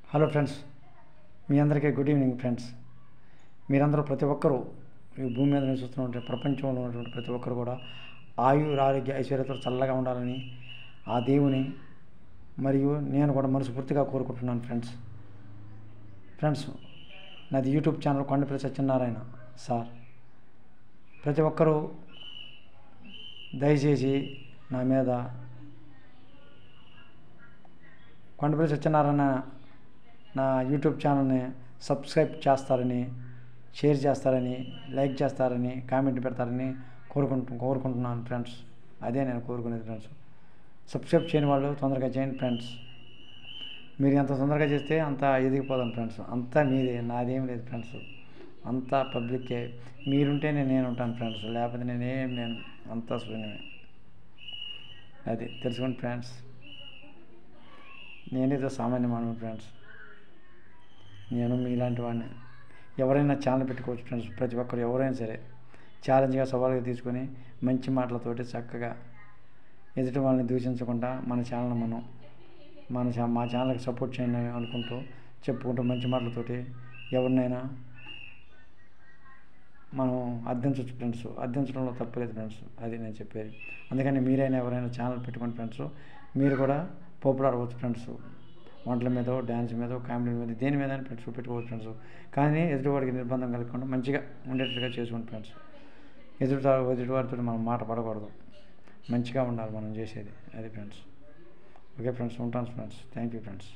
Hello friends, మీ అందరికీ good evening friends. మీరందరూ ప్రతి ఒక్కరూ ఈ భూమి మీద నివసిస్తున్నటువంటి ప్రపంచంలో ఉన్నటువంటి ప్రతి ఒక్కరు కూడా ఆరోగ్య ఐశ్వర్యతో చల్లగా ఉండాలని ఆ దేవుని మరియు నేను కూడా మనస్ఫూర్తిగా కోరుకుంటున్నాను ఫ్రెండ్స్. నాది YouTube channel Kondapalli Satyanarayana sir. ప్రతి ఒక్కరూ దయచేసి నా మీద కొండపల్లి సత్యనారాయణ నా యూట్యూబ్ ఛానల్ని సబ్స్క్రైబ్ చేస్తారని, షేర్ చేస్తారని, లైక్ చేస్తారని, కామెంట్ పెడతారని కోరుకుంటున్నాను ఫ్రెండ్స్. అదే నేను కోరుకునేది ఫ్రెండ్స్. సబ్స్క్రైబ్ చేయని వాళ్ళు తొందరగా చేయండి ఫ్రెండ్స్. మీరు ఎంత తొందరగా చేస్తే అంత ఎదిగిపోదాం ఫ్రెండ్స్. అంతా మీదే, నాదేం లేదు ఫ్రెండ్స్. అంతా పబ్లిక్కే. మీరుంటేనే నేను ఉంటాను ఫ్రెండ్స్, లేకపోతే నేను అంతా శూన్యమే. అది తెలుసుకోండి ఫ్రెండ్స్. నేనేదో సామాన్య మానవుడు ఫ్రెండ్స్. నేను మీలాంటి వాడిని. ఎవరైనా ఛానల్ పెట్టుకోవచ్చు ఫ్రెండ్స్. ప్రతి ఒక్కరు ఎవరైనా సరే ఛాలెంజ్గా సవాలుగా తీసుకొని మంచి మాటలతోటి చక్కగా ఎదుటి వాళ్ళని దూషించకుండా మన ఛానల్ మా ఛానల్కి సపోర్ట్ చేయండి అనుకుంటూ చెప్పుకుంటూ మంచి మాటలతోటి ఎవరినైనా మనం అర్థించవచ్చు ఫ్రెండ్స్. అర్థించడంలో తప్పలేదు ఫ్రెండ్స్. అది నేను చెప్పేది. అందుకని మీరైనా ఎవరైనా ఛానల్ పెట్టుకోండి ఫ్రెండ్స్. మీరు కూడా పాపులర్ అవ్వచ్చు ఫ్రెండ్స్. వంటల మీద, డ్యాన్స్ మీద, కామెడీ మీద, దేని మీద ఫ్రెండ్స్ పెట్టుకోవచ్చు ఫ్రెండ్స్. కానీ ఎదుటివాడికి నిర్బంధం కలగకుండా మంచిగా ఉండేటట్టుగా చేసుకోండి ఫ్రెండ్స్. ఎదుటివారితో మనం మాట పడకూడదు. మంచిగా ఉండాలి మనం చేసేది. అది ఫ్రెండ్స్. ఓకే ఫ్రెండ్స్, ఉంటాను ఫ్రెండ్స్. Thank you friends.